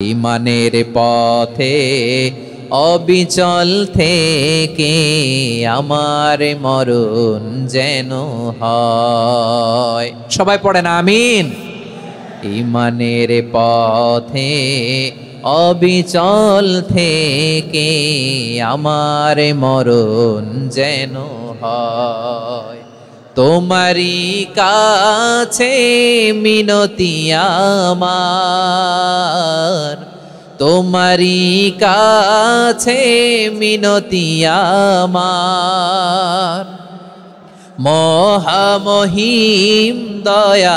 ইমানের পথে অবিচল থেকে আমার মরণ যেন হয়। সবাই পড়েন আমিন। ইমানের পথে অবিচল থেকে আমার মরণ যেন হয়। তোমারি কাছে মিনতি আমার, তোমারি কাছে মিনতি আমার, মহামহিম দয়াময়।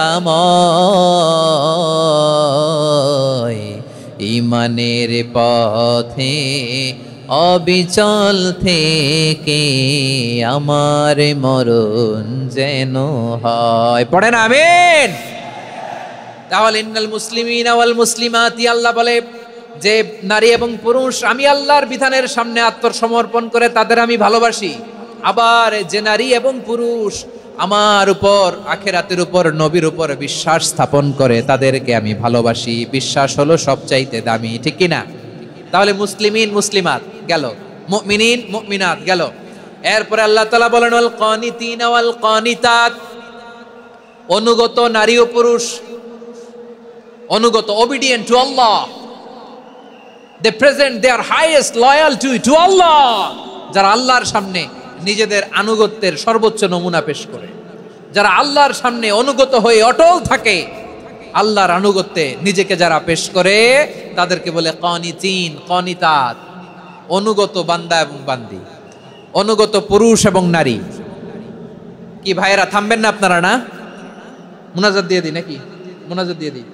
ইমানের পথে অবিচল থেকে আমার মরণ যেন হয়। পড়েন আমিন। তাহলে ইন্নাল মুসলিমিনা ওয়াল মুসলিমাতি, আল্লাহ বলে যে নারী এবং পুরুষ আমি আল্লাহর বিধানের সামনে আত্মসমর্পণ করে তাদের আমি ভালোবাসি। আবার যে নারী এবং পুরুষ আমার উপর, আখিরাতের উপর, নবীর উপর বিশ্বাস স্থাপন করে তাদেরকে আমি ভালোবাসি। বিশ্বাস হলো সবচাইতে দামি, ঠিক কিনা? তাহলে মুসলিমিন মুসলিমাত গেল, মুমিনিন মুমিনাত গেল। এরপরে আল্লাহ তাআলা বলেন ওয়াল কানিতিনা ওয়াল কানিতাত, অনুগত নারী ও পুরুষ, অনুগত, obedient to Allah, they present their highest loyalty to Allah, যারা আল্লাহর সামনে নিজেদের আনুগত্যের সর্বোচ্চ নমুনা পেশ করে, যারা আল্লাহর সামনে অনুগত হয়ে অটল থাকে, আল্লাহর আনুগত্যে নিজেকে যারা পেশ করে তাদেরকে বলে কানিতিন কানিতাত, অনুগত বান্দা এবং বান্দি, অনুগত পুরুষ এবং নারী। কি ভাইয়েরা থামবেন না আপনারা? না মুনাজাত দিয়ে দিই নাকি? মুনাজাত দিয়ে দিই।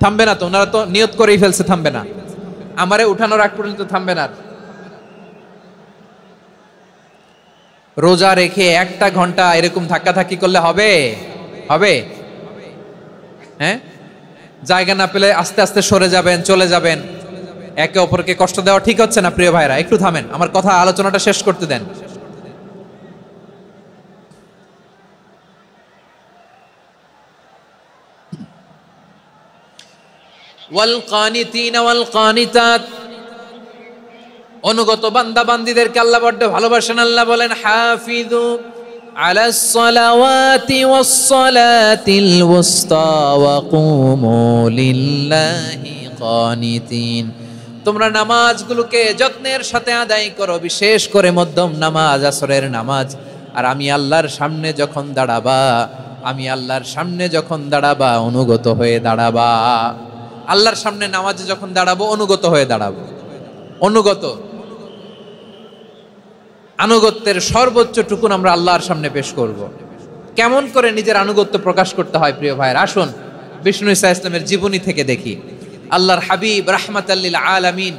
থামবে না তো? ওনারা তো নিয়ত করেই ফেলছে থামবে না। আমারে উঠানোর আগ পর্যন্ত থামবে না। রোজা রেখে 1টা ঘন্টা এরকম ধাক্কাধাক্কি করলে হবে? হবে? হ্যাঁ, জায়গা না পেলে আস্তে আস্তে সরে যাবেন, চলে যাবেন। একে অপরকে কষ্ট দেওয়া ঠিক হচ্ছে না প্রিয় ভাইরা। একটু থামেন, আমার কথা আলোচনাটা শেষ করতে দেন। ওয়াল কানিতিনা ওয়াল কানিতাত, অনুগত বান্দা বান্দীদেরকে আল্লাহ বড় ভালোবাসেন। আল্লাহ বলেন হাফিজু আলাস সালাওয়াতি ওয়াস সালাতিল ওয়াসতা ওয়া কুমু লিল্লাহি কানিতিন, তোমরা নামাজগুলোকে যত্নের সাথে আদায় করো, বিশেষ করে মধ্যম নামাজ, আসরের নামাজ। আর আমি আল্লাহর সামনে যখন দাঁড়াবা, আমি আল্লাহর সামনে যখন দাঁড়াবা অনুগত হয়ে দাঁড়াবা। আল্লাহর সামনে নামাজে যখন দাঁড়াবো অনুগত হয়ে দাঁড়াবো। অনুগত, আনুগত্যের সর্বোচ্চ টুকুন আমরা আল্লাহর সামনে পেশ করব। কেমন করে নিজের আনুগত্য প্রকাশ করতে হয় প্রিয় ভাইয়ের, আসুন বিষ্ণু ঈসা ইসলামের জীবনী থেকে দেখি। আল্লাহর হাবিব রাহমাতাল লিল আলামিন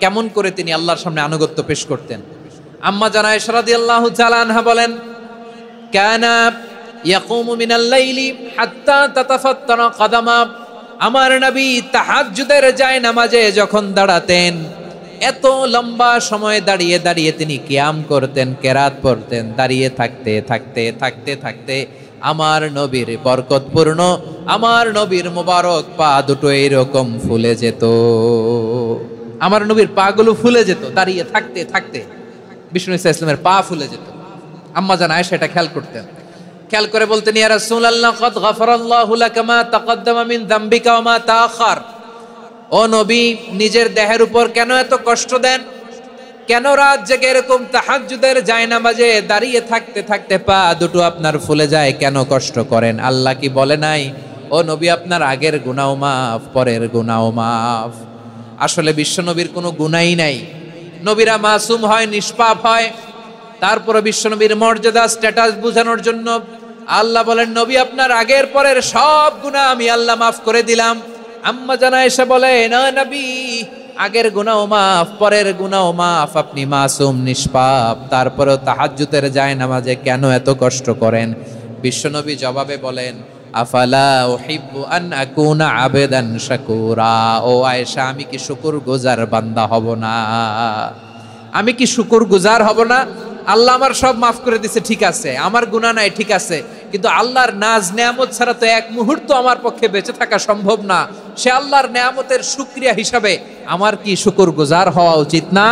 কেমন করে তিনি আল্লাহর সামনে আনুগত্য পেশ করতেন। আম্মা জানা আয়েশা রাদিয়াল্লাহু তাআলা আনহা বলেন কানা ইয়াকুমু মিনাল লাইলি হাত্তা তাতাফাত্তারা কদামা, আমার নবী তাহাজ্জুদের যায় নামাজে যখন দাঁড়াতেন এত লম্বা সময় দাঁড়িয়ে দাঁড়িয়ে তিনি কিয়াম করতেন, কেরাত পড়তেন। দাঁড়িয়ে থাকতে থাকতে থাকতে থাকতে আমার নবীর বরকতপূর্ণ, আমার নবীর মোবারক পা দুটো এইরকম ফুলে যেত। আমার নবীর পা গুলো ফুলে যেত দাঁড়িয়ে থাকতে থাকতে। বিষ্ণু ঈসা ইসলামের পা ফুলে যেত। আম্মা জান আয়েশা এটা খেয়াল করতেন। খেয়াল করে বলতেন ইয়া রাসূলুল্লাহ কদ গফারাল্লাহু লাকা মা তাকদ্দামা মিন যামবিকা ওয়া মা তাআখার, ও নবী নিজের দেহের উপর কেন এত কষ্ট দেন? কেন রাত জেগে এরকম তাহাজ্জুদের জায়নামাজে দাঁড়িয়ে থাকতে থাকতে পা দুটো আপনার ফুলে যায়, কেন কষ্ট করেন? আল্লাহ কি বলে নাই ও নবী আপনার আগের গুনাহ মাফ, পরের গুনাহ মাফ? আসলে বিশ্ব নবীর কোনো গুনাহই নাই। নবীরা মাসুম হয়, নিষ্পাপ হয়। তারপরে বিশ্ব নবীর মর্যাদা স্ট্যাটাস বোঝানোর জন্য আল্লাহ বলেন নবী আপনার আগের পরের সব গুনাহ আমি আল্লাহ মাফ করে দিলাম। আম্মা জানা এসে বলে না নবী আগের গুনাহ মাফ, পরের গুনাহ মাফ, আপনি মাসুম নিষ্পাপ, তারপরেও তাহাজ্জুদের জায়নামাজে কেন এত কষ্ট করেন? বিশ্বনবী জবাবে বলেন আফালা উহিব্বু আন আকুনা আবেদান শাকুরা, ও আয়েশা আমি কি শুকরগুজার বান্দা হব না? আমি কি শুকরগুজার হব না? আল্লাহ আমার সব মাফ করে দিছে, ঠিক আছে, আমার গুনাহ নাই, ঠিক আছে, কিন্তু আল্লাহর নাজ নেয়ামত ছাড়া তো এক মুহূর্ত আমার পক্ষে বেঁচে থাকা সম্ভব না। সে আল্লাহর নেয়ামতের শুকরিয়া হিসাবে আমার কি শুকরগুজার হওয়া উচিত না?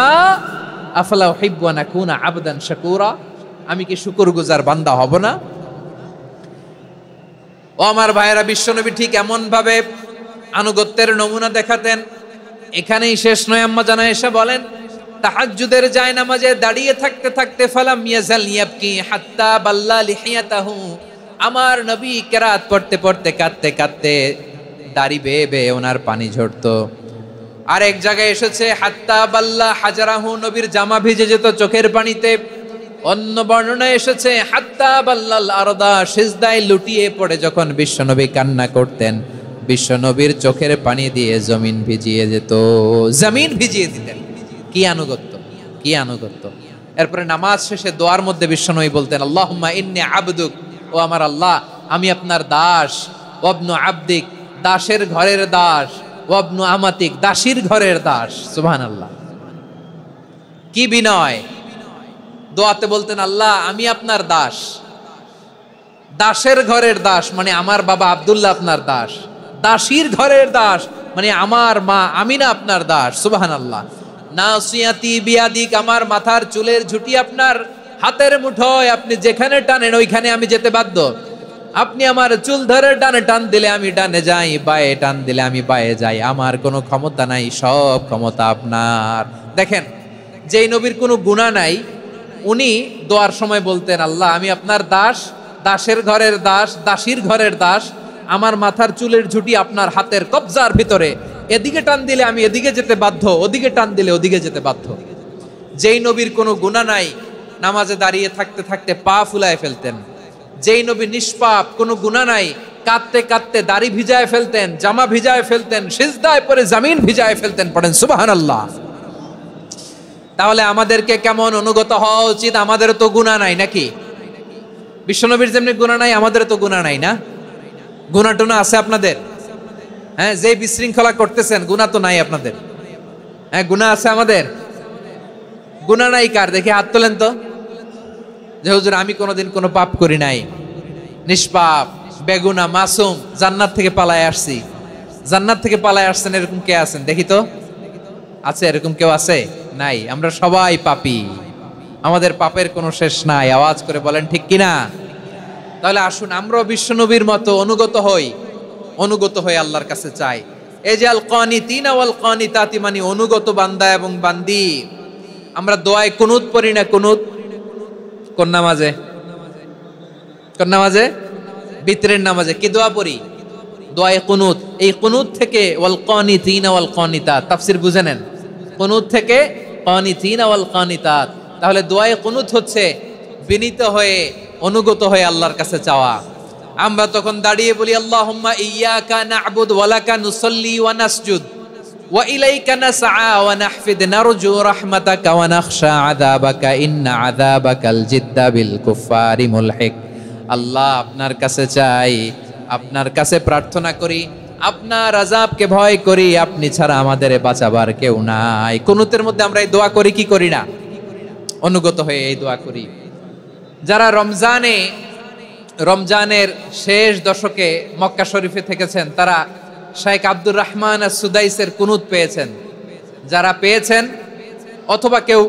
আফালা উহিব্বু আন আকুনা আবদান শাকুরা, আমি কি শুকরগুজার বান্দা হব না? ও আমার ভাইয়েরা, বিশ্বনবী ঠিক এমন ভাবে আনুগত্যের নমুনা দেখাতেন। এখানেই শেষ নয়, আম্মা জানা এসে বলেন তাহাজ্জুদের জায়নামাজে দাঁড়িয়ে থাকতে থাকতে ফালাম ইয়াজাল ইয়াবকি হাত্তা বাল্লা লিহিয়াতাহু, আমার নবী কেরাত পড়তে পড়তে কাঁদতে কাঁদতে দাড়ি বেয়ে বেয়ে ওনার পানি ঝরতো। আর এক জায়গায় এসেছে হাত্তা বাল্লা হাজারাহু, নবীর জামা ভিজে যেত চোখের পানিতে। অন্য বর্ণনায় এসেছে হাত্তা বাল্লাল আরদা, সিজদায় লুটিয়ে পড়ে যখন বিশ্বনবী কান্না করতেন, বিশ্বনবীর চোখের পানি দিয়ে জমিন ভিজিয়ে যেত, জমিন ভিজিয়ে দিতেন। কি আনুগত্য, কি আনুগত্য! এরপরে নামাজ শেষে দোয়ার মধ্যে বিশ্বনবী বলতেন আল্লাহুম্মা ইন্নী আবদুক, ও আমার আল্লাহ আমি আপনার দাস, ওয়াবনু আবদিক, দাসের ঘরের দাস, ওয়াবনু আমাতিক, দাসীর ঘরের দাস। সুবহানাল্লাহ, কি বিনয়! দোয়াতে বলতেন আল্লাহ আমি আপনার দাস, দাসের ঘরের দাস মানে আমার বাবা আব্দুল্লাহ আপনার দাস, দাসীর ঘরের দাস মানে আমার মা আমিনা আপনার দাস। সুবহানাল্লাহ। নাসিয়াতি বিয়াদিক, আমার মাথার চুলের ঝুঁটি আপনার হাতের মুঠোয়, আপনি যেখানে টানেন ওইখানে আমি যেতে বাধ্য। আপনি আমার চুল ধরে ডানে টান দিলে আমি ডানে যাই, বায়ে টান দিলে আমি বায়ে যাই, আমার কোনো ক্ষমতা নাই, সব ক্ষমতা আপনার। দেখেন, যেই নবীর কোনো গুনাহ নাই উনি দোয়ার সময় বলতেন আল্লাহ আমি আপনার দাস, দাসের ঘরের দাস, দাসীর ঘরের দাস, আমার মাথার চুলের ঝুঁটি আপনার হাতের কবজার ভিতরে, এদিকে টান দিলে আমি এদিকে যেতে বাধ্য, ওদিকে টান দিলে ওদিকে যেতে বাধ্য। যেই নবীর কোনো গুনাহ নাই নামাজে দাঁড়িয়ে থাকতে থাকতে পা ফুলায় ফেলতেন। যেই নবী নিষ্পাপ, কোনো গুনাহ নাই, কাঁদতে কাঁদতে দাড়ি ভিজায় ফেলতেন, জামা ভিজায় ফেলতেন, সিজদায় পড়ে জমিন ভিজায় ফেলতেন। পড়েন সুবহানাল্লাহ। তাহলে আমাদেরকে কেমন অনুগত হওয়া উচিত? আমাদের তো গুনাহ নাই নাকি? বিশ্বনবীর যেমনি গুনাহ নাই আমাদের তো গুনাহ নাই না? গুনাহ টুনা আছে আপনাদের? হ্যাঁ, যে বিশৃঙ্খলা করতেছেন গুনাহ তো নাই আপনাদের? হ্যাঁ, গুনাহ আছে আমাদের? গুনাহ নাই কার? দেখি হাত তোলেন তো, যে হুজুর আমি কোনোদিন কোনো পাপ করি নাই, নিষ্পাপ, বেগুনা, মাসুম, জান্নাত থেকে পালায় আসছি। জান্নাত থেকে পালায় আসছেন এরকম কে আছেন দেখি তো? আছে এরকম কেউ? আছে? নাই। আমরা সবাই পাপী, আমাদের পাপের কোনো শেষ নাই। আওয়াজ করে বলেন ঠিক কিনা? তাহলে আসুন আমরাও বিশ্বনবীর মতো অনুগত হই, অনুগত হয়ে আল্লাহর কাছে চাই। এই যে আল কানিতিনা ওয়াল কানিতাতি, মানে অনুগত বান্দা এবং বান্দি। আমরা দোয়ায় কুনুত পড়ি না? কুনুত কোন নামাজে? কোন নামাজে? বিতরের নামাজে কি দোয়া পড়ি? দোয়ায়ে কুনুত। এই কুনুত থেকে ওয়াল কানিতিনা ওয়াল কানিতাত, তাফসীর বুঝে নেন। কুনুত থেকে কানিতিনা ওয়াল কানিতাত। তাহলে দোয়ায়ে কুনুত হচ্ছে বিনীত হয়ে, অনুগত হয়ে আল্লাহর কাছে চাওয়া। আমরা তখন দাঁড়িয়ে বলি আল্লাহুম্মা ইয়্যাকা না'বুদু ওয়া লাকা নুসাল্লি ওয়া নাসজুদ ওয়া ইলাইকা নাসআ ওয়া নাহফিদ নারজু রাহমাতাকা ওয়া নাখশা আযাবাকা ইন্না আযাবাকাল জিদ্দা বিল কুফফারি মুলহিক। আল্লাহ আপনার কাছে চাই, আপনার কাছে প্রার্থনা করি, আপনার আযাবকে ভয় করি, আপনি ছাড়া আমাদের বাঁচাবার কেউ নাই। কুনুতের মধ্যে আমরা এই দোয়া করি কি করি না? অনুগত হয়ে এই দোয়া করি। যারা রমজানের শেষ দশকে মক্কা শরীফে থেকেছেন তারা শাইখ আব্দুর রহমান আস-সুদাইসের কুনুত পেয়েছেন। যারা পেয়েছেন অথবা কেউ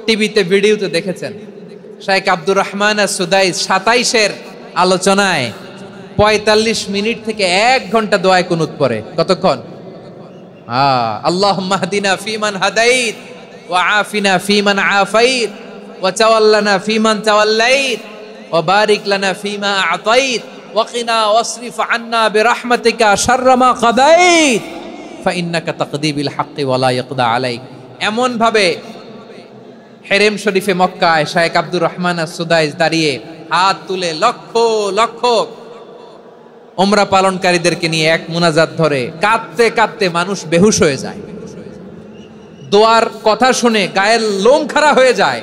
টিভিতে ভিডিওতে দেখেছেন, শাইখ আব্দুর রহমান আস-সুদাইস 27-এর আলোচনায় 45 মিনিট থেকে 1 ঘন্টা দোয়ায় কুনুত পড়ে। কতক্ষণ? আল্লাহুম্মা হদিনা ফিমান হাদাইত ওয়া আফিনা ফিমান আফাইত ওয়া তাওয়াল্লানা ফিমান তাওয়াল্লাইত ওয়া বারিক লানা ফিমা আতাইত ওয়া কিনা ওয়াসরিফ আন্না বিরহমাতিকা শাররা মা কাদাইত ফাইন্নাকা তাকদি বিল হাক্কি ওয়া লা ইয়াকদা আলাইক। এমন ভাবে হেরেম শরীফে মক্কায় শাইখ আব্দুর রহমান আস-সুদাইস দাঁড়িয়ে হাত তুলে লক্ষ লক্ষ উমরা পালনকারীদেরকে নিয়ে এক মুনাজাত ধরে কাঁদতে কাঁদতে মানুষ বেহুশ হয়ে যায়। দোয়ার কথা শুনে গায়ের লোম খাড়া হয়ে যায়,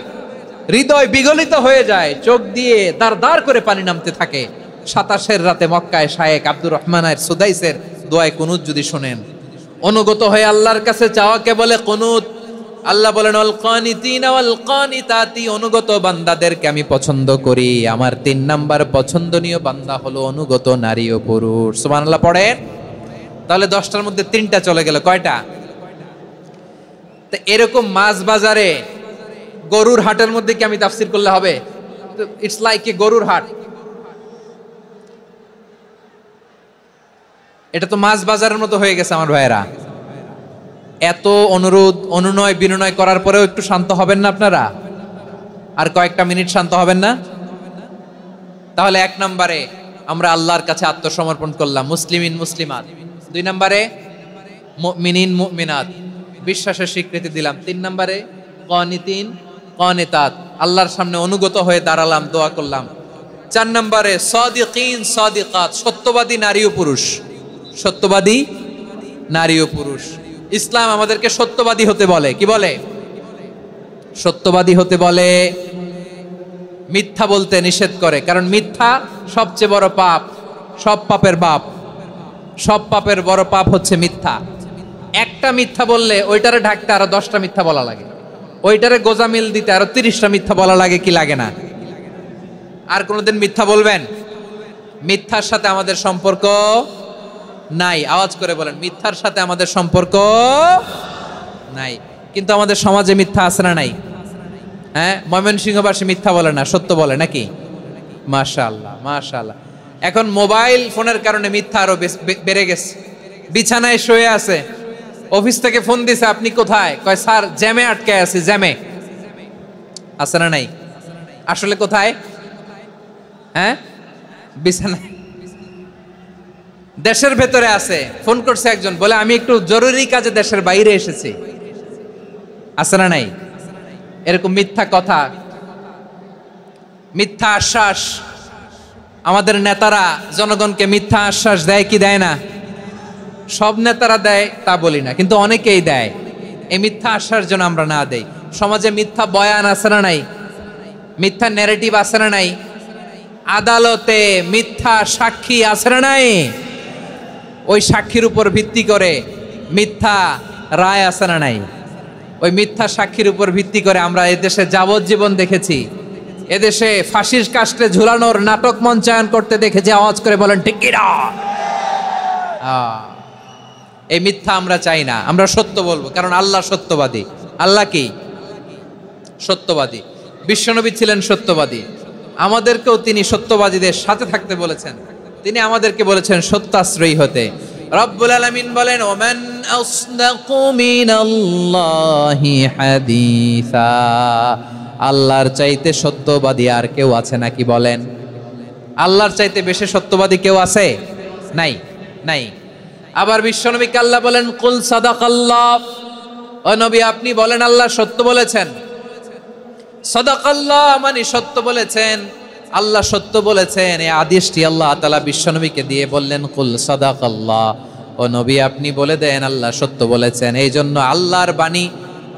হৃদয় বিগলিত হয়ে যায়, চোখ দিয়ে দাঁড় দাঁড় করে পানি নামতে থাকে। 27-এর রাতে মক্কায় শাইখ আব্দুর রহমান আস-সুদাইসের দোয়ায় কুনুত যদি শুনেন, অনুগত হয়ে আল্লাহর কাছে চাওয়াকে বলে কুনুত। আল্লাহ বলেন আল কানিতিনা ওয়াল কানিতাতি, অনুগত বান্দাদেরকে আমি পছন্দ করি। আমার 3 নাম্বার পছন্দনীয় বান্দা হলো অনুগত নারী ও পুরুষ। সুবহানাল্লাহ পড়েন। তাহলে 10টার মধ্যে 3টা চলে গেল, কয়টা? তো এরকম মাছ বাজারে গরুর হাটের মধ্যে কি আমি তাফসীর করলে হবে? ইটস লাইক এ গরুর হাট। এটা তো মাছ বাজারের মতো হয়ে গেছে আমার ভাইয়েরা। এত অনুরোধ অনুনয় বিনয় করার পরেও একটু শান্ত হবেন না আপনারা? আর কয়েকটা মিনিট শান্ত হবেন না? তাহলে 1 নম্বরে আমরা আল্লাহর কাছে আত্মসমর্পণ করলাম, মুসলিমিন মুসলিমাত। 2 নম্বরে মুমিনিন মুমিনাত, বিশ্বাসের স্বীকৃতি দিলাম। 3 নম্বরে কানিতিন কানিতাত, আল্লাহর সামনে অনুগত হয়ে দাঁড়ালাম, দোয়া করলাম। 4 নম্বরে সাদিকিন সাদিকাত, সত্যবাদী নারী ও পুরুষ। সত্যবাদী নারী ও পুরুষ। ইসলাম আমাদেরকে সত্যবাদী হতে বলে। কি বলে? সত্যবাদী হতে বলে, মিথ্যা বলতে নিষেধ করে। কারণ মিথ্যা সবচেয়ে বড় পাপ, সব পাপের বাপ। সব পাপের বড় পাপ হচ্ছে মিথ্যা। একটা মিথ্যা বললে ওইটারে ঢাকতে আরো 10টা মিথ্যা বলা লাগে, ওইটারে গোজামিল দিতে আরো 30টা মিথ্যা বলা লাগে, কি লাগে না? আর কোনোদিন মিথ্যা বলবেন? মিথ্যার সাথে আমাদের সম্পর্ক নাই। আওয়াজ করে বলেন, মিথ্যার সাথে আমাদের সম্পর্ক নাই। কিন্তু আমাদের সমাজে মিথ্যা আছে না নাই? হ্যাঁ, ময়মনসিংহবাসী মিথ্যা বলে না, সত্য বলে নাকি? মাশাআল্লাহ মাশাআল্লাহ। এখন মোবাইল ফোনের কারণে মিথ্যা আরো বেড়ে গেছে। বিছানায় শুয়ে আছে, অফিস থেকে ফোন দিছে, আপনি কোথায়? কয় স্যার জ্যামে আটকে আছি। জ্যামে আছে না নাই? আসলে কোথায়? হ্যাঁ, বিছানায়। দেশের ভেতরে আছে, ফোন করছে একজন, বলে আমি একটু জরুরি কাজে দেশের বাইরে এসেছি। আছে না নাই? এরকম মিথ্যা কথা, মিথ্যা আশ্বাস। আমাদের নেতারা জনগণকে মিথ্যা আশ্বাস দেয় কি দেয় না? সব নেতারা দেয় তা বলি না, কিন্তু অনেকেই দেয়। এই মিথ্যা আশ্বাস যেন আমরা না দেই। সমাজে মিথ্যা বয়ান আছে না নাই? মিথ্যা ন্যারেটিভ আছে না নাই? আদালতে মিথ্যা সাক্ষী আছে না নাই? ওই সাক্ষীর উপর ভিত্তি করে মিথ্যা রায় আছে না নাই? ওই মিথ্যা সাক্ষীর উপর ভিত্তি করে আমরা এদেশে যাবজ্জীবন দেখেছি, এদেশে ফাঁসির কাস্টে ঝুলানোর নাটক মঞ্চায়ন করতে দেখেছি। আওয়াজ করে বলেন ঠিক কি না? এই মিথ্যা আমরা চাই না, আমরা সত্য বলবো, কারণ আল্লাহ সত্যবাদী। আল্লাহ কি? সত্যবাদী। বিশ্বনবী ছিলেন সত্যবাদী, আমাদেরকেও তিনি সত্যবাদীদের সাথে থাকতে বলেছেন। তিনি আমাদেরকে বলেছেন সত্যাশ্রয়ী হতে। রব্বুল আলামিন বলেন, ওমান আসদাকু মিনাল্লাহি হাদিসা, আল্লাহর চাইতে সত্যবাদী আর কেউ আছে নাকি বলেন? আল্লাহর চাইতে বেশি সত্যবাদী কেউ আছে? নাই, নাই। আবার বিশ্বনবীকে আল্লাহ বলেন, কুল সাদাকাল্লাহ, ও নবী আপনি বলেন আল্লাহ সত্য বলেছেন। সাদাকাল্লাহ মানে সত্য বলেছেন, আল্লাহ সত্য বলেছেন। এই আদেশটি আল্লাহ তাআলা বিশ্বনবীকে দিয়ে বললেন, কুল সাদাকাল্লাহ, ও নবী আপনি বলে দেন আল্লাহ সত্য বলেছেন। এই জন্য আল্লাহর বাণী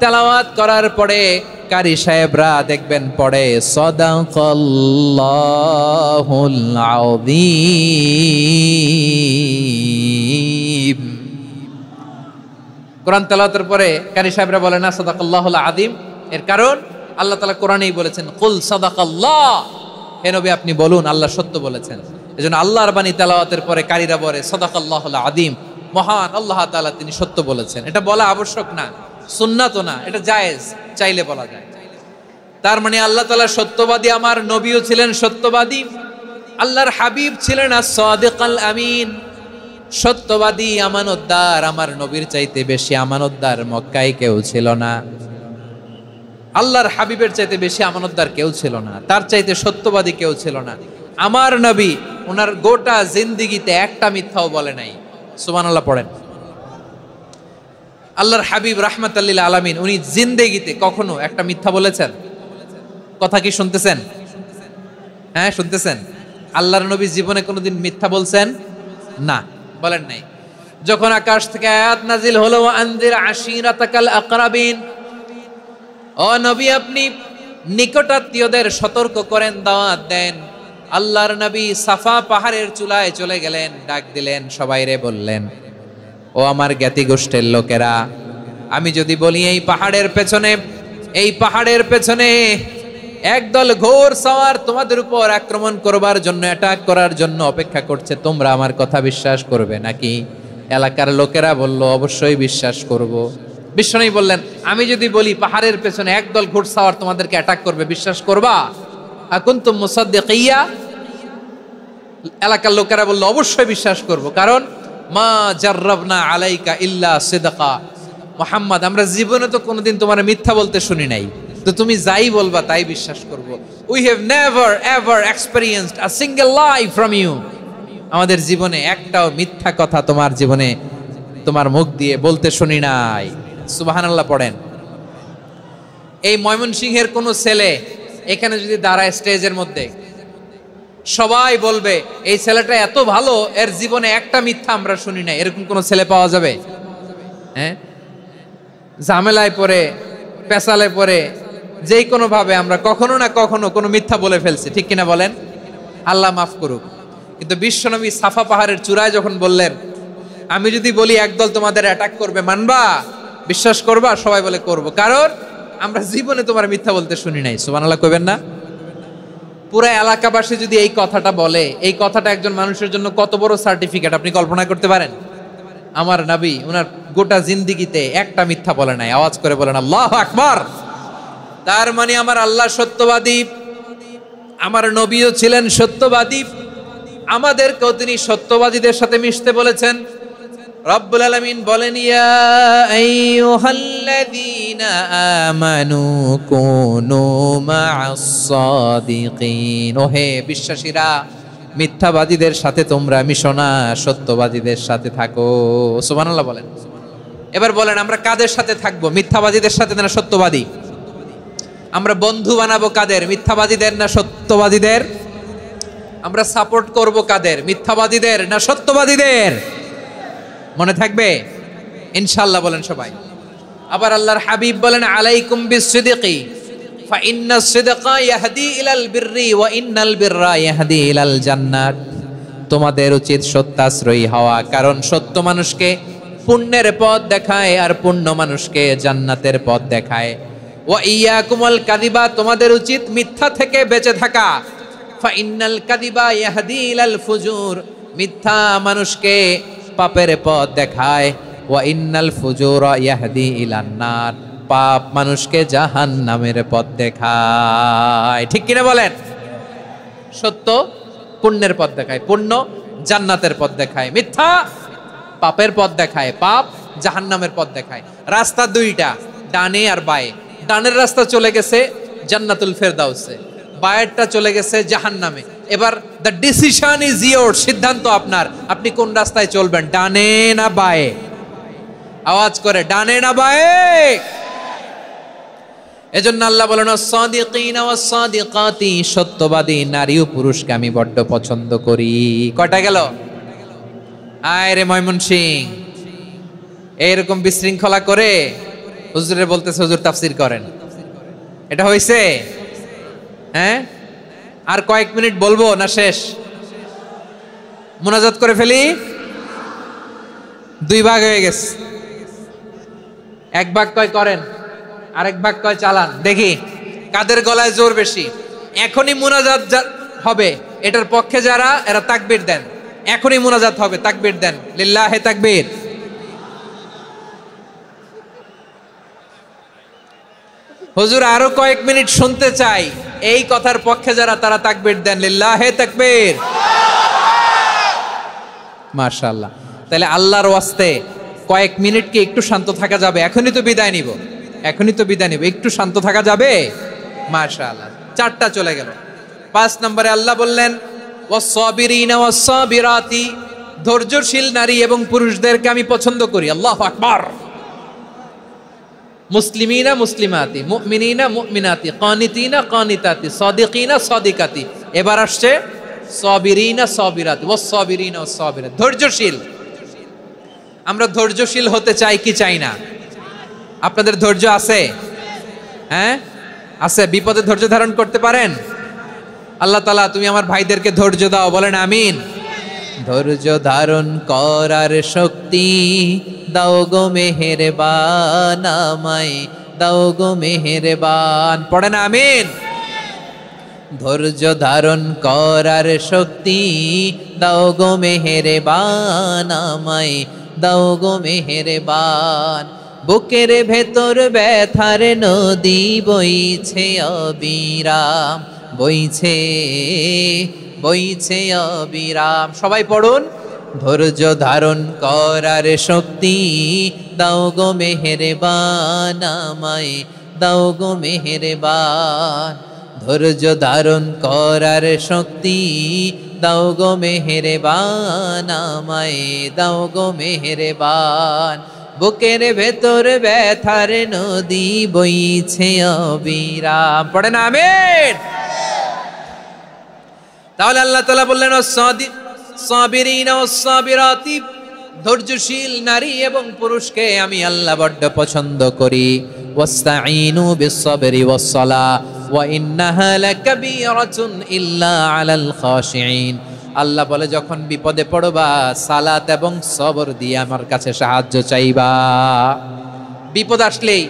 তেলাওয়াত করার পরে কারি সাহেবরা দেখবেন পড়ে সাদাকাল্লাহুল আযীম। কোরআন তেলাওয়াতের পরে কারি সাহেবরা বলে না সাদাকাল্লাহুল আযীম। এর কারণ আল্লাহ তাআলা কোরআনেই বলেছেন, কুল সাদাকাল্লাহ, হে নবী আপনি বলুন আল্লাহ সত্য বলেছেন। এজন্য আল্লাহর বাণী তেলাওয়াতের পরে কারীরা বলে সাদাকাল্লাহুল আযীম, মহান আল্লাহ তাআলা তিনি সত্য বলেছেন। এটা বলা আবশ্যক না, সুন্নাতও না, এটা জায়েজ, চাইলে বলা যায়। তার মানে আল্লাহ তাআলা সত্যবাদী, আমার নবীও ছিলেন সত্যবাদী, আল্লাহর হাবিব ছিলেন as-সাদিকাল আমিন, সত্যবাদী আমানতদার। আমার নবীর চাইতে বেশি আমানতদার মক্কায় কেউ ছিল না, আল্লাহর হাবিবের চাইতে বেশি আমানতদার কেউ ছিল না, তার চাইতে সত্যবাদী কেউ ছিল না। আমার নবী ওনার গোটা জিন্দেগিতে একটা মিথ্যাও বলে নাই। সুবহানাল্লাহ পড়েন। আল্লাহর হাবিব রাহমাতাল লিল আলামিন উনি জিন্দেগিতে কখনো একটা মিথ্যা বলেছেন? কথা কি শুনতেছেন? হ্যাঁ শুনতেছেন? আল্লাহর নবী জীবনে কোনোদিন মিথ্যা বলছেন? না, বলেন নাই। যখন আকাশ থেকে আয়াত নাজিল হলো, আনজির আশিরাতাকাল আকরাবিন, ও নবী আপনি নিকটাত্মীয়দের সতর্ক করেন, দাওয়াত দেন। আল্লাহর নবী সাফা পাহাড়ের চূড়ায় চলে গেলেন, ডাক দিলেন, সবাইরে বললেন, ও আমার জ্ঞাতি গোষ্ঠীর লোকেরা, আমি যদি বলি এই পাহাড়ের পেছনে একদল ঘোর সওয়ার তোমাদের উপর আক্রমণ করবার জন্য, অ্যাটাক করার জন্য অপেক্ষা করছে, তোমরা আমার কথা বিশ্বাস করবে নাকি? এলাকার লোকেরা বলল অবশ্যই বিশ্বাস করব। বিশ্বনবী বললেন, আমি যদি বলি পাহাড়ের পেছনে একদল ঘোড়সাওয়ার তোমাদেরকে অ্যাটাক করবে, বিশ্বাস করবা? আকুনতুম মুসাদ্দিকিয়া? এলাকার লোকেরা বলল অবশ্যই বিশ্বাস করব, কারণ মা জাররাবনা আলাইকা ইল্লা সিদকা। মুহাম্মদ, আমরা জীবনে তো কোনোদিন তোমার মিথ্যা বলতে শুনি নাই, তো তুমি যাই বলবা তাই বিশ্বাস করব। We have never ever experienced a single lie from you. আমাদের জীবনে একটাও মিথ্যা কথা তোমার জীবনে, তোমার মুখ দিয়ে বলতে শুনি নাই। সুবহানাল্লাহ পড়েন। এই ময়মনসিংহের কোন ছেলে এখানে যদি দাঁড়ায় স্টেজের মধ্যে, সবাই বলবে এই ছেলেটা এত ভালো, এর জীবনে একটা মিথ্যা আমরা শুনি নাই। এরকম কোন ছেলে পাওয়া যাবে? হ্যাঁ, ঝামেলায় পড়ে, পেশালে পড়ে, যেই কোনো ভাবে আমরা কখনো না কখনো কোনো মিথ্যা বলে ফেলছি, ঠিক কিনা বলেন? আল্লাহ মাফ করুক। কিন্তু বিশ্বনবী সাফা পাহাড়ের চূড়ায় যখন বললেন, আমি যদি বলি একদল তোমাদের অ্যাটাক করবে, মানবা? বিশ্বাস করবা? সবাই বলে করব, কারণ আমরা জীবনে তোমার মিথ্যা বলতে শুনি নাই। সুবহানাল্লাহ কইবেন না? পুরো এলাকাবাসী যদি এই কথাটা বলে, এই কথাটা একজন মানুষের জন্য কত বড় সার্টিফিকেট আপনি কল্পনা করতে পারেন? আমার নবী ওনার গোটা জিন্দেগিতে একটা মিথ্যা বলে নাই। আওয়াজ করে বলেন আল্লাহু আকবার। তার মানে আমার আল্লাহ সত্যবাদী, আমার নবীও ছিলেন সত্যবাদী, আমাদেরকেও তিনি সত্যবাদীদের সাথে মিশতে বলেছেন। রব্বুল আলামিন বলেন, ইয়া আইয়ুহাল্লাযীনা আমানু কুনু মা'আস সাদিকিন। ওহে বিশ্বাসীরা, মিথ্যাবাদীদের সাথে তোমরা মিশো না, সত্যবাদীদের সাথে থাকো। সুবহানাল্লাহ বলেন। এবার বলেন, আমরা কাদের সাথে থাকবো? মিথ্যাবাদীদের সাথে না সত্যবাদী? আমরা বন্ধু বানাবো কাদের? মিথ্যাবাদীদের না সত্যবাদীদের? আমরা সাপোর্ট করব কাদের? মিথ্যাবাদীদের না সত্যবাদীদের? মনে থাকবে ইনশাআল্লাহ, বলেন সবাই। আবার আল্লাহর হাবিব বলেন, আলাইকুম বিসসিদকি ফা ইন্নাস সিদকা ইয়াহদি ইলাল বিররি ওয়া ইন্নাল বিররা ইয়াহদি ইলাল জান্নাত। তোমাদের উচিত সত্যাশ্রয়ী হওয়া, কারণ সত্য মানুষকে পুণ্যের পথ দেখায় আর পুণ্য মানুষকে জান্নাতের পথ দেখায়। ওয়া ইয়াকুমুল কাযিবা, তোমাদের উচিত মিথ্যা থেকে বেঁচে থাকা। ফা ইন্নাল কাযিবা ইয়াহদি ইলাল ফুজুর, মিথ্যা মানুষকে পাপের পথ দেখায়। ওয়া ইন্নাল ফুজুরা ইয়াহদি ইলান নার, পাপ মানুষকে জাহান্নামের পথ দেখায়। ঠিক কিনা বলেন? সত্য পুণ্যের পথ দেখায়, পুণ্য জান্নাতের পথ দেখায়, মিথ্যা পাপের পথ দেখায়, পাপ জাহান্নামের পথ দেখায়। রাস্তা দুইটা, ডানে আর বায়ে। ডানের রাস্তা চলে গেছে জান্নাতুল ফেরদাউসে, বায়েরটা চলে গেছে জাহান্নামে। এবার দ্য ডিসিশন ইজ ইয়োর, সিদ্ধান্ত আপনার, আপনি কোন রাস্তায় চলবেন, ডানে না বায়ে? আওয়াজ করে, ডানে না বায়ে? এজন্য আল্লাহ বলেন, আস-সাদিকিনা ওয়াস-সাদিকাতি, সত্যবাদী নারী ও পুরুষকে আমি বড্ড পছন্দ করি। কয়টা গেল? আয় রে ময়মনসিং, এইরকম বিশৃঙ্খলা করে হুজুরে বলতেছে হুজুর তাফসীর করেন, এটা হইছে? হ্যাঁ, আর কয়েক মিনিট বলবো না শেষ? মুনাজাত করে ফেলি। দুই ভাগ হয়ে গেছে, এক ভাগ কয় করেন, আরেক ভাগ কয় চালান। দেখি কাদের গলায় জোর বেশি। এখনই মুনাজাত হবে, এটার পক্ষে যারা, এরা তাকবীর দেন। এখনই মুনাজাত হবে, তাকবীর দেন, লিল্লাহে তাকবীর। হুজুর আরো কয়েক মিনিট শুনতে চাই, এই কথার পক্ষে যারা, তারা তাকবীর দেন, লিল্লাহে তাকবীর। মাশাআল্লাহ। তাহলে আল্লাহর ওয়াস্তে কয়েক মিনিট কি একটু শান্ত থাকা যাবে? এখনই তো বিদায় নিব, এখনই তো বিদায় নিব, একটু শান্ত থাকা যাবে? মাশাআল্লাহ। 4টা চলে গেল। 5 নম্বরে আল্লাহ বললেন, ওয়াস-সাবিরিনা ওয়াস-সাবিরাতি, ধৈর্যশীল নারী এবং পুরুষদেরকে আমি পছন্দ করি। আল্লাহু আকবার। মুসলিমিনা মুসলিমাতি, মুমিনিনা মুমিনাতি, কানিতিনা কানিতাতি, সাদিকিনা সাদিকাতি। এবার আসছে সাবিরিনা সাবিরাতি, ওয়াস-সাবিরিনা ওয়াস-সাবিরাত, ধৈর্যশীল। আমরা ধৈর্যশীল হতে চাই কি চাই না? আপনাদের ধৈর্য আছে? হ্যাঁ আছে। বিপদে ধৈর্য ধারণ করতে পারেন? আল্লাহ তাআলা তুমি আমার ভাইদেরকে ধৈর্য দাও, বলেন আমিন। ধৈর্য ধারণ করার শক্তি দাও গো মেহেরবান, আমায় দাও গো মেহেরবান। পড়েন আমিন। ধৈর্য ধারণ করার শক্তি দাও গো মেহেরবান, আমায় দাও গো মেহেরবান। বুকের ভেতর ব্যথার নদী বইছে অবিরাম, বইছে বইছে অবিরাম। সবাই পড়ুন। ধৈর্য ধারণ করার শক্তি দাও গো মেহেরবান, আমায় দাও গো মেহেরবান। ধৈর্য ধারণ করার শক্তি দাও গো মেহেরবান, আমায় দাও গো মেহেরবান। বুকের ভেতর ব্যথার নদী বইছে অবিরাম। পড়েন আমিন। তাহলে আল্লাহ তাআলা বললেন সাবিরিনা ওয়াস-সাবিরাতি, ধৈর্যশীল নারী এবং পুরুষকে আমি আল্লাহ বড্ড পছন্দ করি। ওয়াস্তাঈনু বিস-সাবরি ওয়াস-সালাহ ওয়া ইন্নাহা লাকাবীরাতুন ইল্লা আলাল খাশিঈন। আল্লাহ বলে যখন বিপদে পড়বা সালাত এবং সবর দিয়ে আমার কাছে সাহায্য চাইবা। বিপদ আসলেই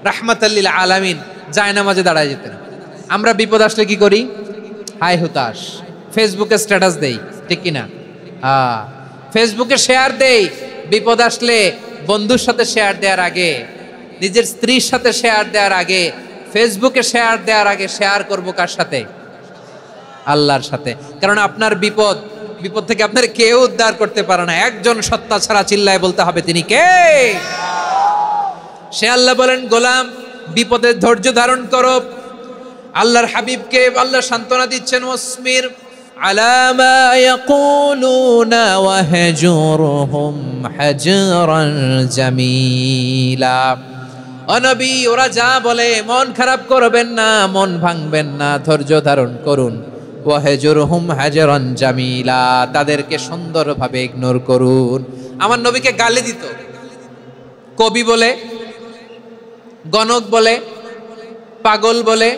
রাহমাতাল লিল আলামিন জায়নামাজে দাঁড়ায় যেতেন। আমরা বিপদ আসলে কি করি? হাই হুতাশ, ফেসবুকে স্ট্যাটাস দেই, ঠিক কিনা? ফেসবুকে শেয়ার দেই। বিপদ আসলে বন্ধুর সাথে শেয়ার দেওয়ার আগে, নিজের স্ত্রীর সাথে শেয়ার দেওয়ার আগে, ফেসবুকে শেয়ার দেওয়ার আগে শেয়ার করবো কার সাথে? আল্লাহর সাথে। কারণ আপনার বিপদ থেকে আপনার কেউ উদ্ধার করতে পারে না, একজন সত্তা ছাড়া। চিল্লায় বলতে হবে তিনি কে? সে আল্লাহ বলেন, গোলাম বিপদে ধৈর্য ধারণ করো। আল্লাহর হাবিবকে আল্লাহ সান্ত্বনা দিচ্ছেন, ওয়াসমির আলা মা ইয়াকুলুনা ওয়াহজুরহুম হাজরান জামিলা। ও নবী, ওরা যা বলে মন খারাপ করবেন না, মন ভাঙবেন না, ধৈর্য ধারণ করুন। ওয়াহজুরহুম হাজরান জামিলা, তাদেরকে সুন্দরভাবে ইগনোর করুন। আমার নবীকে গালি দিত কবি বলে, গণক বলে, পাগল বলে,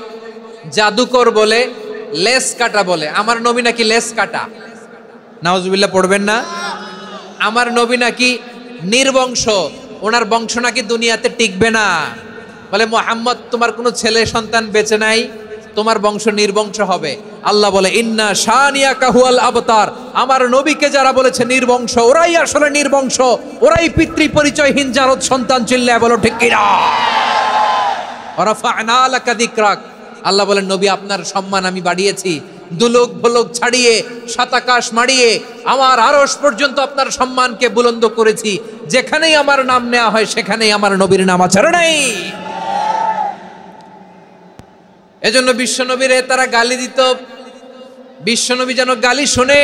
জাদুকর বলে, লেস কাটা বলে। আমার নবী নাকি লেস কাটা? নাউজুবিল্লাহ পড়বেন না। আমার নবী নাকি নির্বংশ, ওনার বংশ নাকি দুনিয়াতে টিকবে না। বলে মুহাম্মদ তোমার কোনো ছেলে সন্তান বেঁচে নাই, তোমার বংশ নির্বংশ হবে। আল্লাহ বলে ইন্না শানিয়াকা হুয়াল আবতার। আমার নবীকে যারা বলেছে নির্বংশ, ওরাই আসলে নির্বংশ, ওরাই পিতৃ পরিচয়হীন জারদ সন্তান। চিল্লায় বলো ঠিক কিনা? রাফা'না লাকা যিকরাক। আল্লাহ বলেন নবী আপনার সম্মান আমি বাড়িয়েছি, দুলোক ভোলোক ছাড়িয়ে সাত আকাশ মাড়িয়ে আমার আরশ পর্যন্ত আপনার সম্মানকে বুলন্দ করেছি। যেখানেই আমার নাম নেওয়া হয় সেখানেই আমার নবীর নাম আছে নাই। এজন্য বিশ্বনবীরে তারা গালি দিত। বিশ্বনবী যেন গালি শুনে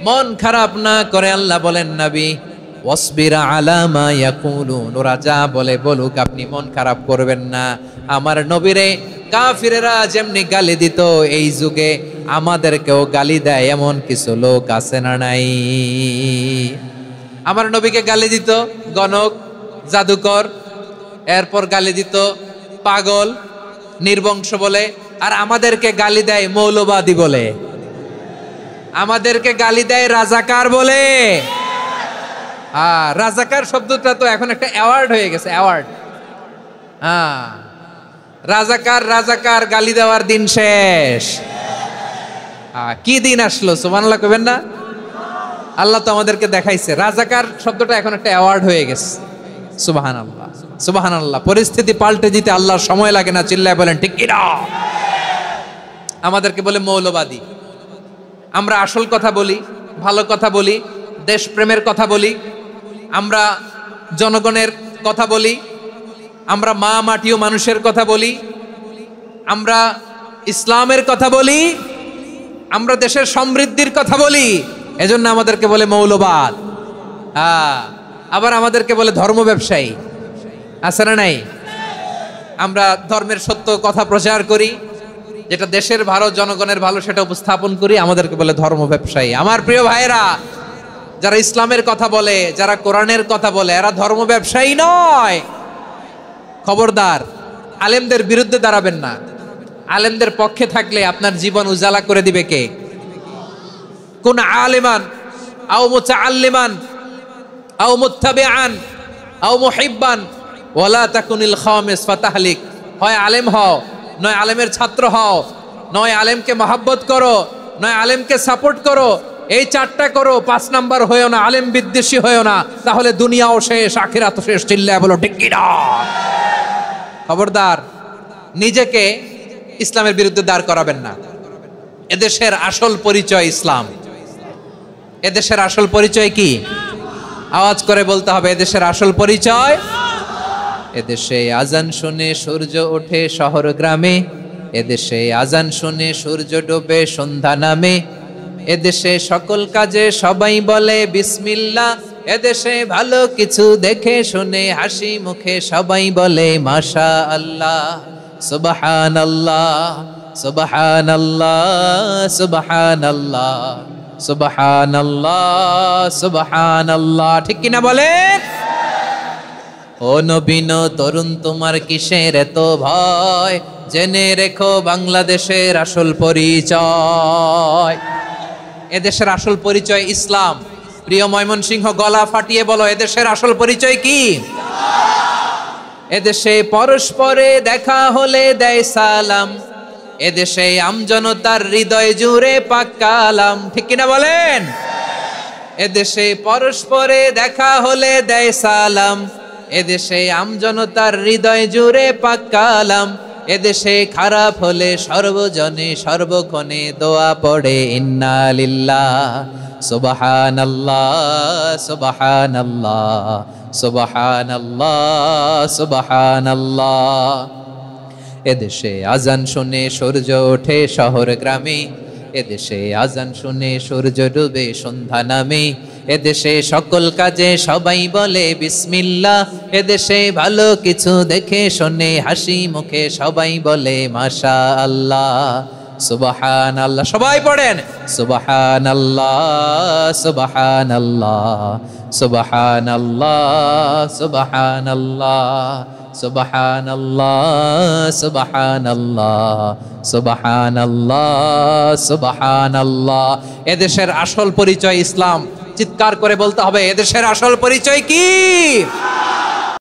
মন খারাপ না করে আল্লাহ বলেন নবী ওয়াসবির আলা মা ইয়াকুলুন, ওরা যা বলে বলুক, আপনি মন খারাপ করবেন না। আমার নবীরে কাফিরেরা যেমনি গালি দিত, এই যুগে আমাদেরকেও গালি দেয় এমন কিছু লোক আছে না নাই? আমার নবীকে গালি দিত গণক, জাদুকর, এরপর গালি দিত পাগল, নির্বংশ বলে। আর আমাদেরকে গালি দেয় মৌলবাদী বলে, আমাদেরকে গালি দেয় রাজাকার বলে। রাজাকার শব্দটা তো এখন একটা অ্যাওয়ার্ড হয়ে গেছে, অ্যাওয়ার্ড। রাজাকার রাজাকার গালি দেওয়ার দিন শেষ। কি দিন আসলো? সুবহানাল্লাহ কইবেন না? আল্লাহ তো আমাদেরকে দেখাইছে। রাজাকার শব্দটা এখন একটা অ্যাওয়ার্ড হয়ে গেছে। সুবহানাল্লাহ, সুবহানাল্লাহ। পরিস্থিতি পাল্টে দিতে আল্লাহর সময় লাগে না। চিল্লায় বলেন ঠিক কিনা? আমাদেরকে বলে মৌলবাদী। আমরা আসল কথা বলি, ভালো কথা বলি, দেশপ্রেমের কথা বলি, আমরা জনগণের কথা বলি, আমরা মা মাটি ও মানুষের কথা বলি, আমরা ইসলামের কথা বলি, আমরা দেশের সমৃদ্ধির কথা বলি। এজন্য আমাদেরকে বলে মৌলবাদ। আবার আমাদেরকে বলে ধর্ম ব্যবসায়ী। আছে না নাই? আমরা ধর্মের সত্য কথা প্রচার করি, যেটা দেশের ভালো, জনগণের ভালো, সেটা উপস্থাপন করি। আমাদেরকে বলে ধর্ম ব্যবসায়ী। আমার প্রিয় ভাইরা, যারা ইসলামের কথা বলে, যারা কোরআনের কথা বলে, এরা ধর্ম ব্যবসায়ী নয়। খবরদার, আলেমদের বিরুদ্ধে দাঁড়াবেন না। আলেমদের পক্ষে থাকলে আপনার জীবন উজালা করে দিবে কে? কোন আলেমান আও মুতাআল্লিমান আও মুত্তাবিআন আও মুহিব্বান ওয়ালা তাকুনিল খামিস ফাতাহলিক। হয় আলেম হও, নয় আলেমের ছাত্র হও, নয় আলেমকে মহব্বত করো, নয় আলেমকে সাপোর্ট করো, এই চারটা করো। 5 নাম্বার হয়েও না, আলেম বিদ্বেষী হয়েও না, তাহলে দুনিয়াও শেষ আখিরাতও শেষ। চিল্লায় বলো ঠিক কি না? খবরদার, নিজেকে ইসলামের বিরুদ্ধে দাঁড় করাবেন না। এদেশের আসল পরিচয় ইসলাম। এদেশের আসল পরিচয় কি? আওয়াজ করে বলতে হবে, এদেশের আসল পরিচয়। এদেশে আজান শুনে সূর্য ওঠে শহর গ্রামে, এদেশে আজান শুনে সূর্য ডোবে সন্ধ্যা নামে, এদেশে সকল কাজে সবাই বলে বিসমিল্লাহ, এদেশে ভালো কিছু দেখে শুনে হাসি মুখে সবাই বলে মাশা আল্লাহ, সুবহানাল্লাহ সুবহানাল্লাহ সুবহানাল্লাহ সুবহানাল্লাহ সুবহানাল্লাহ। ঠিক কিনা বলেন? ও নবীন তরুণ, তোমার কিসের এত ভয়? জেনে রেখো বাংলাদেশের আসল পরিচয়। এদেশের আসল পরিচয় ইসলাম। প্রিয় ময়মনসিংহ, গলা ফাটিয়ে বলো, এদেশের আসল পরিচয় কি? এদেশে পরস্পরে দেখা হলে দেয় সালাম, এদেশে আমজনতার হৃদয় জুড়ে পাক কালাম। ঠিক কিনা বলেন? এদেশে পরস্পরে দেখা হলে দেয় সালাম, এদেশে আমজনতার হৃদয় জুড়ে পাক কালাম, এদেশে খারাপ হলে সর্বজনে সর্বক্ষণে দোয়া পড়ে ইন্না লিল্লাহ সুবহানাল্লাহ সুবহানাল্লাহ সুবহানাল্লাহ সুবহানাল্লাহ। এদেশে আজান শুনে সূর্য ওঠে শহর গ্রামে, এদেশে আজান শুনে সূর্য ডুবে সন্ধ্যা নামে, এদেশে সকল কাজে সবাই বলে বিসমিল্লাহ, এদেশে ভালো কিছু দেখে শুনে হাসি মুখে সবাই বলে মাশা আল্লাহ সুবহানাল্লাহ। সবাই পড়েন সুবহানাল্লাহ সুবহানাল্লাহ সুবহানাল্লাহ সুবহানাল্লাহ সুবহানাল্লাহ সুবহানাল্লাহ সুবহানাল্লাহ সুবহানাল্লাহ। এদেশের আসল পরিচয় ইসলাম। চিৎকার করে বলতে হবে, এদেশের আসল পরিচয় কি?